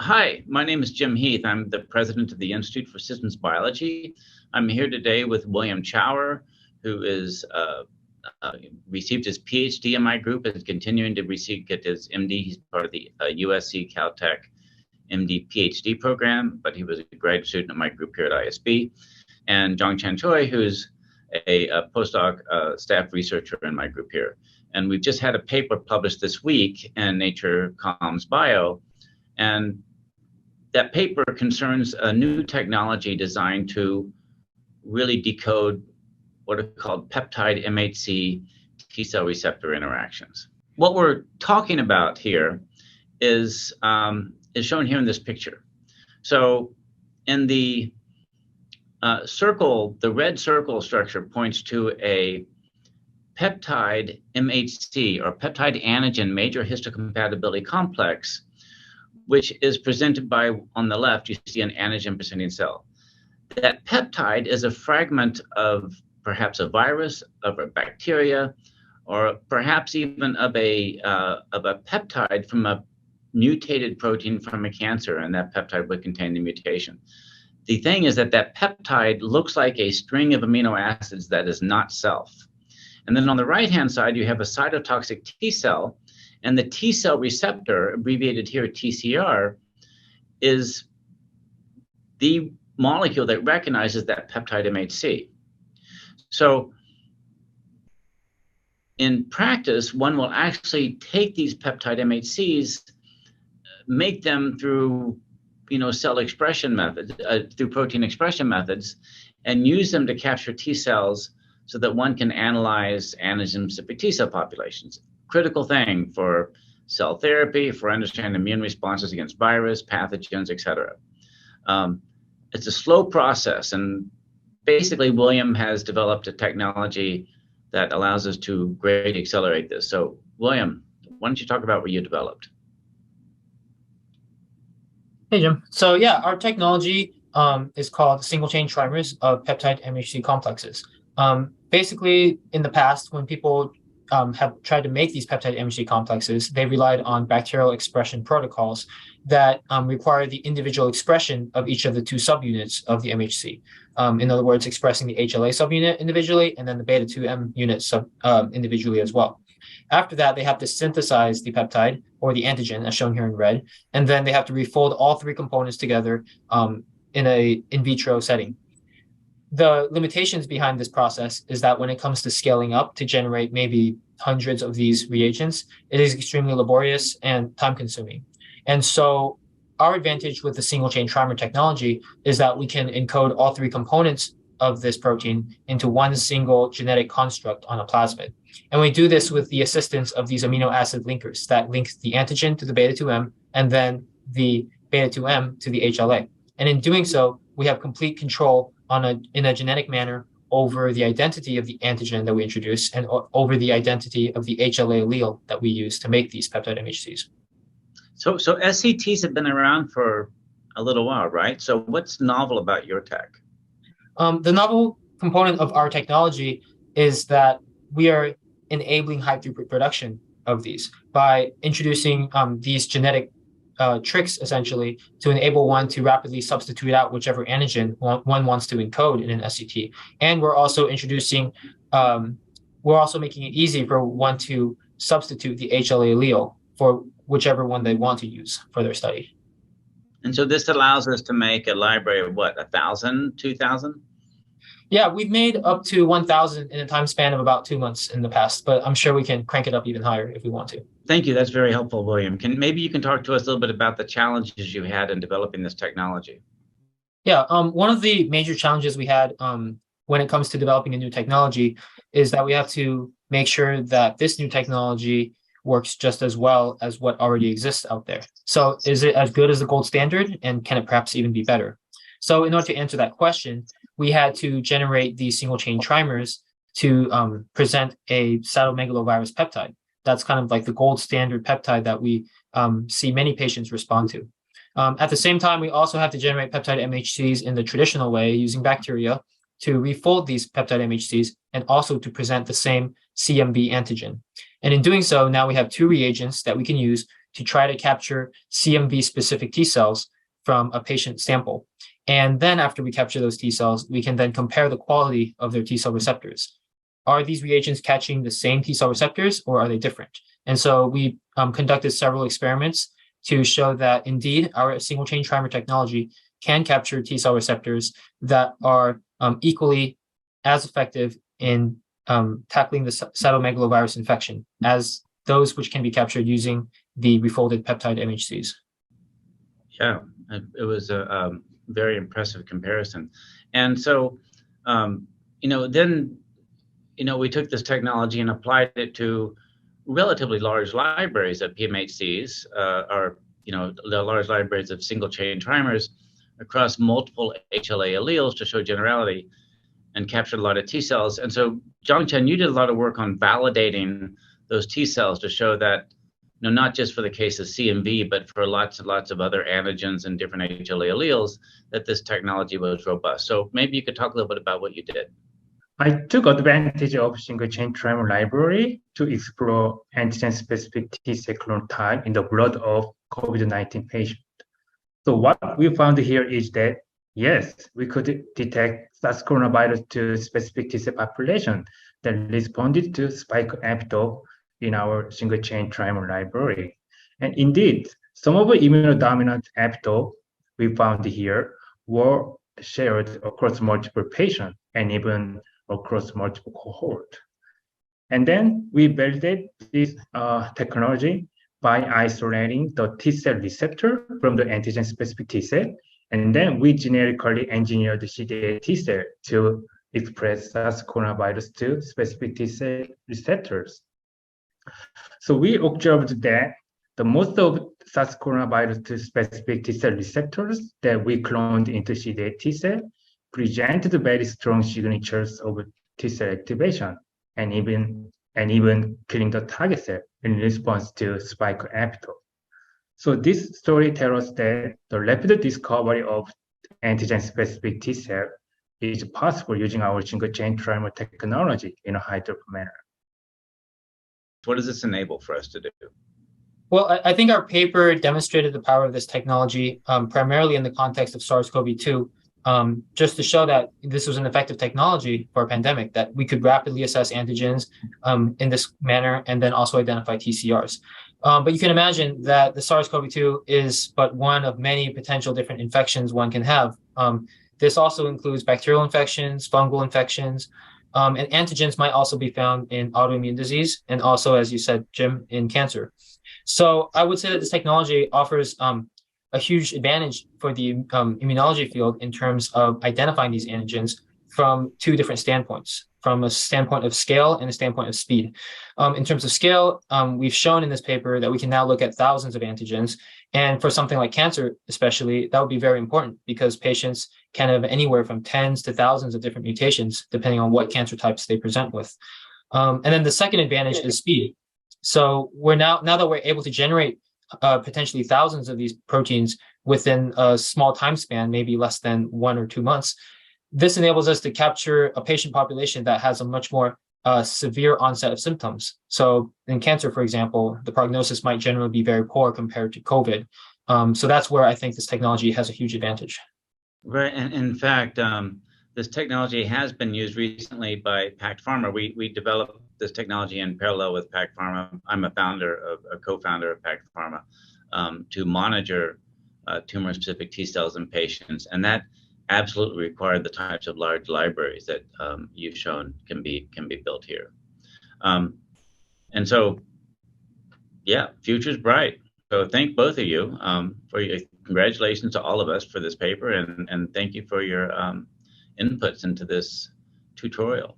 Hi, my name is Jim Heath. I'm the president of the Institute for Systems Biology. I'm here today with William Chower, who is received his PhD in my group and is continuing to get his MD. He's part of the USC Caltech MD PhD program, but he was a graduate student in my group here at ISB. And Jong-Chan Choi, who's a postdoc staff researcher in my group here. And we've just had a paper published this week in Nature Comms Bio. And that paper concerns a new technology designed to really decode what are called peptide MHC T-cell receptor interactions. What we're talking about here is shown here in this picture. So in the circle, the red circle structure points to a peptide MHC, or peptide antigen major histocompatibility complex, which is presented by, on the left, you see an antigen-presenting cell. That peptide is a fragment of perhaps a virus, of a bacteria, or perhaps even of a peptide from a mutated protein from a cancer, and that peptide would contain the mutation. The thing is that that peptide looks like a string of amino acids that is not self. And then on the right-hand side, you have a cytotoxic T cell, and the T cell receptor, abbreviated here TCR, is the molecule that recognizes that peptide MHC. So in practice, one will actually take these peptide MHCs, make them through cell expression methods, through protein expression methods, and use them to capture T cells so that one can analyze antigen-specific T cell populations. Critical thing for cell therapy, for understanding immune responses against virus, pathogens, et cetera. It's a slow process, and basically William has developed a technology that allows us to greatly accelerate this. So William, why don't you talk about what you developed? Hey, Jim. So yeah, our technology is called single-chain trimers of peptide MHC complexes. Basically, in the past, when people have tried to make these peptide MHC complexes, they relied on bacterial expression protocols that require the individual expression of each of the two subunits of the MHC. In other words, expressing the HLA subunit individually and then the beta-2M unit individually as well. After that, they have to synthesize the peptide or the antigen, as shown here in red, and then they have to refold all three components together in a in vitro setting. The limitations behind this process is that when it comes to scaling up to generate maybe hundreds of these reagents, it is extremely laborious and time-consuming. And so our advantage with the single-chain trimer technology is that we can encode all three components of this protein into one single genetic construct on a plasmid. And we do this with the assistance of these amino acid linkers that link the antigen to the beta-2M and then the beta-2M to the HLA. And in doing so, we have complete control in a genetic manner over the identity of the antigen that we introduce and over the identity of the HLA allele that we use to make these peptide MHCs. So SCTs have been around for a little while, right? So what's novel about your tech? The novel component of our technology is that we are enabling high throughput production of these by introducing these genetic tricks, essentially, to enable one to rapidly substitute out whichever antigen one wants to encode in an SCT. And we're also making it easy for one to substitute the HLA allele for whichever one they want to use for their study. And so this allows us to make a library of what, 1,000, 2,000? Yeah, we've made up to 1,000 in a time span of about 2 months in the past, but I'm sure we can crank it up even higher if we want to. Thank you. That's very helpful, William. Maybe you can talk to us a little bit about the challenges you had in developing this technology. Yeah, one of the major challenges we had when it comes to developing a new technology is that we have to make sure that this new technology works just as well as what already exists out there. So is it as good as the gold standard, and can it perhaps even be better? So in order to answer that question, we had to generate these single-chain trimers to present a cytomegalovirus peptide. That's kind of like the gold standard peptide that we see many patients respond to. At the same time, we also have to generate peptide MHCs in the traditional way using bacteria to refold these peptide MHCs and also to present the same CMV antigen. And in doing so, now we have two reagents that we can use to try to capture CMV-specific T cells from a patient sample. And then after we capture those T cells, we can then compare the quality of their T cell receptors. Are these reagents catching the same T cell receptors or are they different? And so we conducted several experiments to show that indeed our single chain trimer technology can capture T cell receptors that are equally as effective in tackling the cytomegalovirus infection as those which can be captured using the refolded peptide MHCs. Yeah, it was a very impressive comparison. And so, then, we took this technology and applied it to relatively large libraries of PMHCs, the large libraries of single chain trimers across multiple HLA alleles to show generality and captured a lot of T cells. And so, Zhongchen, you did a lot of work on validating those T cells to show that, not just for the case of CMV, but for lots and lots of other antigens and different HLA alleles, that this technology was robust. So maybe you could talk a little bit about what you did. I took advantage of single-chain trimer library to explore antigen-specific T cell clone type in the blood of COVID-19 patients. So what we found here is that, yes, we could detect SARS coronavirus 2 specific T cell population that responded to spike epitope in our single-chain trimer library. And indeed, some of the immunodominant epitope we found here were shared across multiple patients and even across multiple cohorts. And then we validate this technology by isolating the T cell receptor from the antigen-specific T cell, and then we generically engineered the CD8 T cell to express SARS coronavirus 2 specific T cell receptors. So we observed that the most of SARS coronavirus 2 specific T cell receptors that we cloned into CD8 T cell presented very strong signatures of T cell activation and even killing the target cell in response to spike epitope. So this story tells us that the rapid discovery of antigen-specific T cell is possible using our single-chain trimer technology in a high-throughput manner. What does this enable for us to do? Well, I think our paper demonstrated the power of this technology primarily in the context of SARS-CoV-2, just to show that this was an effective technology for a pandemic, that we could rapidly assess antigens in this manner and then also identify TCRs. But you can imagine that the SARS-CoV-2 is but one of many potential different infections one can have. This also includes bacterial infections, fungal infections, and antigens might also be found in autoimmune disease and also, as you said, Jim, in cancer. So I would say that this technology offers a huge advantage for the immunology field in terms of identifying these antigens from two different standpoints, from a standpoint of scale and a standpoint of speed. In terms of scale, we've shown in this paper that we can now look at thousands of antigens. And for something like cancer, especially, that would be very important because patients can have anywhere from tens to thousands of different mutations, depending on what cancer types they present with. And then the second advantage is speed. So we're now that we're able to generate potentially thousands of these proteins within a small time span, maybe less than 1 or 2 months, this enables us to capture a patient population that has a much more severe onset of symptoms. So in cancer, for example, the prognosis might generally be very poor compared to COVID. So that's where I think this technology has a huge advantage. Right. And in fact, this technology has been used recently by Pact Pharma. We developed this technology in parallel with Pact Pharma. I'm a co-founder of Pact Pharma, to monitor tumor-specific T cells in patients, and that absolutely required the types of large libraries that you've shown can be built here. And so, yeah, future's bright. So thank both of you for your congratulations to all of us for this paper, and thank you for your inputs into this tutorial.